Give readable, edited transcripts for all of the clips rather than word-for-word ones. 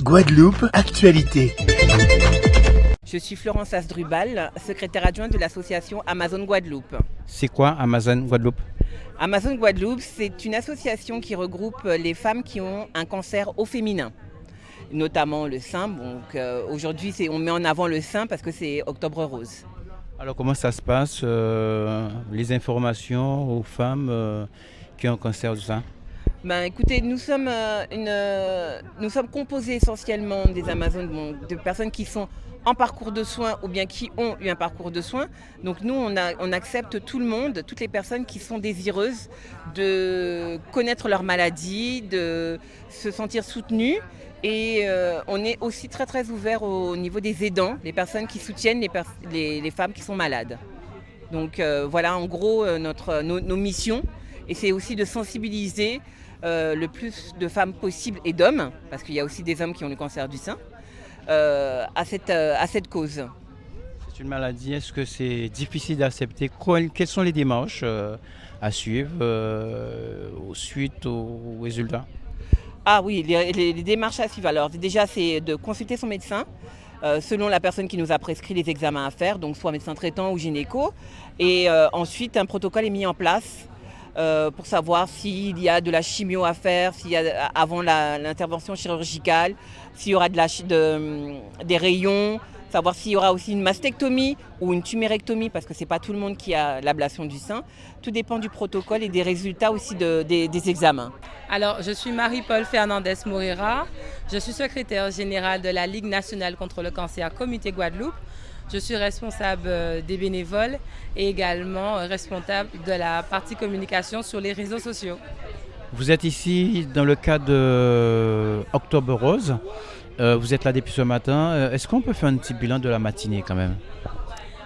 Guadeloupe, actualité. Je suis Florence Asdrubal, secrétaire adjointe de l'association Amazon Guadeloupe. C'est quoi Amazon Guadeloupe? Amazon Guadeloupe, c'est une association qui regroupe les femmes qui ont un cancer au féminin, notamment le sein. Donc, aujourd'hui, on met en avant le sein parce que c'est Octobre Rose. Alors comment ça se passe, les informations aux femmes qui ont un cancer du sein? Écoutez, nous sommes composés essentiellement des Amazones, de personnes qui sont en parcours de soins ou bien qui ont eu un parcours de soins. Donc nous, on accepte tout le monde, toutes les personnes qui sont désireuses de connaître leur maladie, de se sentir soutenues. Et on est aussi très très ouvert au niveau des aidants, les personnes qui soutiennent les femmes qui sont malades. Donc voilà en gros nos missions. Et c'est aussi de sensibiliser le plus de femmes possible et d'hommes, parce qu'il y a aussi des hommes qui ont le cancer du sein, à cette cause. C'est une maladie, est-ce que c'est difficile d'accepter? Quelles sont les démarches à suivre suite aux résultats? Ah oui, les démarches à suivre. Alors déjà, c'est de consulter son médecin, selon la personne qui nous a prescrit les examens à faire, donc soit médecin traitant ou gynéco. Et ensuite, un protocole est mis en place pour savoir s'il y a de la chimio à faire, s'il y a avant l'intervention chirurgicale, s'il y aura des rayons, savoir s'il y aura aussi une mastectomie ou une tumérectomie, parce que ce n'est pas tout le monde qui a l'ablation du sein. Tout dépend du protocole et des résultats aussi des examens. Alors, je suis Marie-Paul Fernandez Moreira. Je suis secrétaire générale de la Ligue nationale contre le cancer Comité Guadeloupe. Je suis responsable des bénévoles et également responsable de la partie communication sur les réseaux sociaux. Vous êtes ici dans le cadre de Octobre Rose. Vous êtes là depuis ce matin. Est-ce qu'on peut faire un petit bilan de la matinée quand même?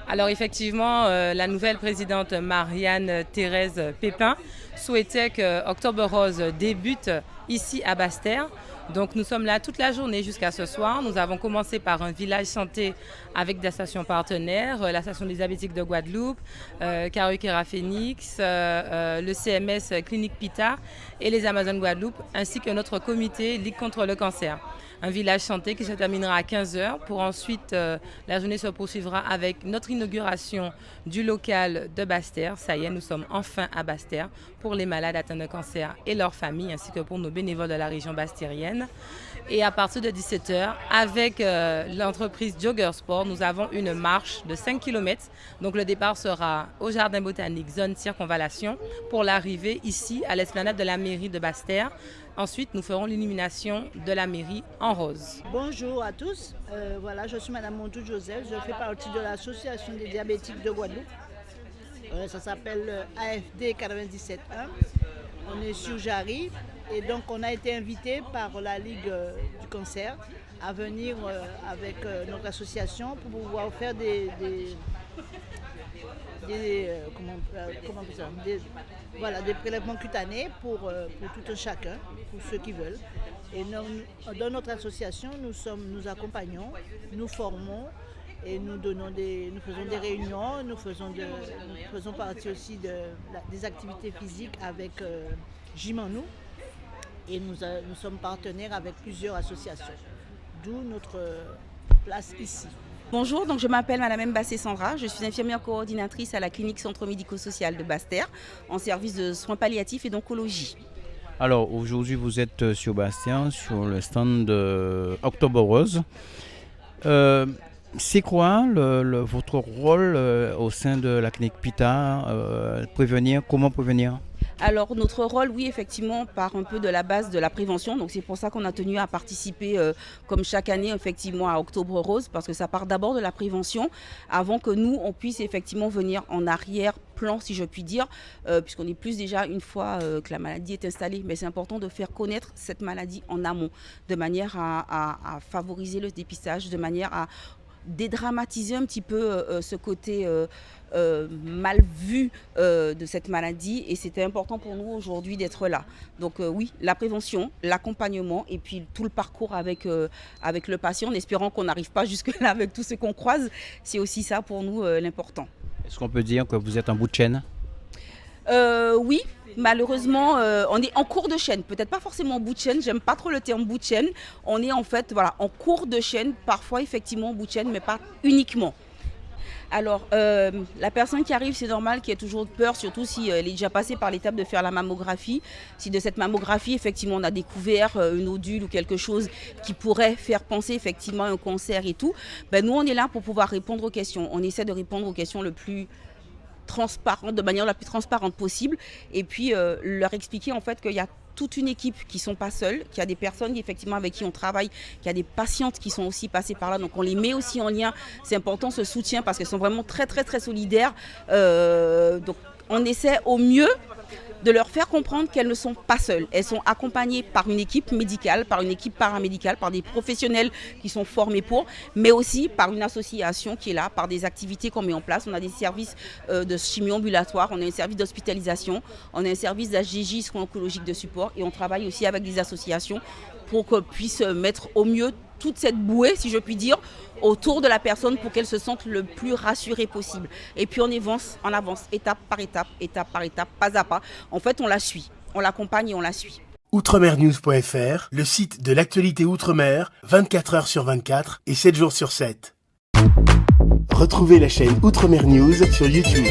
Alors effectivement, la nouvelle présidente Marianne-Thérèse Pépin souhaitait que Octobre Rose débute ici à Basse-Terre. Donc nous sommes là toute la journée jusqu'à ce soir. Nous avons commencé par un village santé avec des stations partenaires, la station des diabétiques de Guadeloupe, Caruquera Phoenix, le CMS Clinique Pita et les Amazones Guadeloupe, ainsi que notre comité Ligue contre le cancer. Un village santé qui se terminera à 15h pour ensuite, la journée se poursuivra avec notre inauguration du local de Basse-Terre. Ça y est, nous sommes enfin à Basse-Terre pour les malades atteints de cancer et leurs familles, ainsi que pour nos bénévoles de la région bastérienne. Et à partir de 17h, avec l'entreprise Jogger Sport, nous avons une marche de 5 km. Donc le départ sera au Jardin Botanique, zone circonvallation, pour l'arrivée ici à l'esplanade de la mairie de Basse-Terre. Ensuite, nous ferons l'illumination de la mairie en rose. Bonjour à tous, je suis Madame Montou Joseph, je fais partie de l'association des diabétiques de Guadeloupe. Ça s'appelle AFD 97.1. On est sur Jarry et donc on a été invité par la Ligue du cancer à venir avec notre association pour pouvoir faire des prélèvements cutanés pour tout un chacun, pour ceux qui veulent. Et dans notre association, nous accompagnons, nous formons et nous faisons des réunions, nous faisons partie aussi des activités physiques avec Gym en nous. Et nous sommes partenaires avec plusieurs associations, d'où notre place ici. Bonjour, donc je m'appelle Madame Mbassé Sandra, je suis infirmière coordinatrice à la clinique centre médico-social de Basse-Terre en service de soins palliatifs et d'oncologie. Alors aujourd'hui vous êtes sur Basse-Terre, sur le stand de Octobre Rose. C'est quoi votre rôle au sein de la clinique Pita? Comment prévenir? Alors notre rôle, oui, effectivement, part un peu de la base de la prévention. Donc c'est pour ça qu'on a tenu à participer comme chaque année effectivement à Octobre Rose, parce que ça part d'abord de la prévention avant que nous, on puisse effectivement venir en arrière-plan, si je puis dire, puisqu'on est plus déjà une fois que la maladie est installée. Mais c'est important de faire connaître cette maladie en amont, de manière à favoriser le dépistage, de manière à dédramatiser un petit peu ce côté mal vu de cette maladie, et c'était important pour nous aujourd'hui d'être là. Donc oui, la prévention, l'accompagnement et puis tout le parcours avec le patient, en espérant qu'on n'arrive pas jusque-là avec tout ce qu'on croise, c'est aussi ça pour nous l'important. Est-ce qu'on peut dire que vous êtes un bout de chaîne? Oui, malheureusement, on est en cours de chaîne. Peut-être pas forcément en bout de chaîne, j'aime pas trop le terme bout de chaîne. On est en fait en cours de chaîne, parfois effectivement en bout de chaîne, mais pas uniquement. Alors, la personne qui arrive, c'est normal qu'il y ait toujours peur, surtout si elle est déjà passée par l'étape de faire la mammographie. Si de cette mammographie, effectivement, on a découvert un nodule ou quelque chose qui pourrait faire penser effectivement à un cancer et tout, nous, on est là pour pouvoir répondre aux questions. On essaie de répondre aux questions de manière la plus transparente possible. Et puis, leur expliquer en fait qu'il y a toute une équipe qui ne sont pas seules, qu'il y a des personnes effectivement avec qui on travaille, qu'il y a des patientes qui sont aussi passées par là, donc on les met aussi en lien. C'est important ce soutien parce qu'elles sont vraiment très très très solidaires. Donc on essaie au mieux de leur faire comprendre qu'elles ne sont pas seules. Elles sont accompagnées par une équipe médicale, par une équipe paramédicale, par des professionnels qui sont formés pour, mais aussi par une association qui est là, par des activités qu'on met en place. On a des services de chimio ambulatoire, on a un service d'hospitalisation, on a un service d'AGJ oncologique de support et on travaille aussi avec des associations pour qu'on puisse mettre au mieux toute cette bouée, si je puis dire, autour de la personne pour qu'elle se sente le plus rassurée possible. Et puis on avance, étape par étape, pas à pas. En fait, on la suit, on l'accompagne et on la suit. Outremernews.fr, le site de l'actualité Outre-mer, 24 heures sur 24 et 7 jours sur 7. Retrouvez la chaîne Outremer News sur YouTube.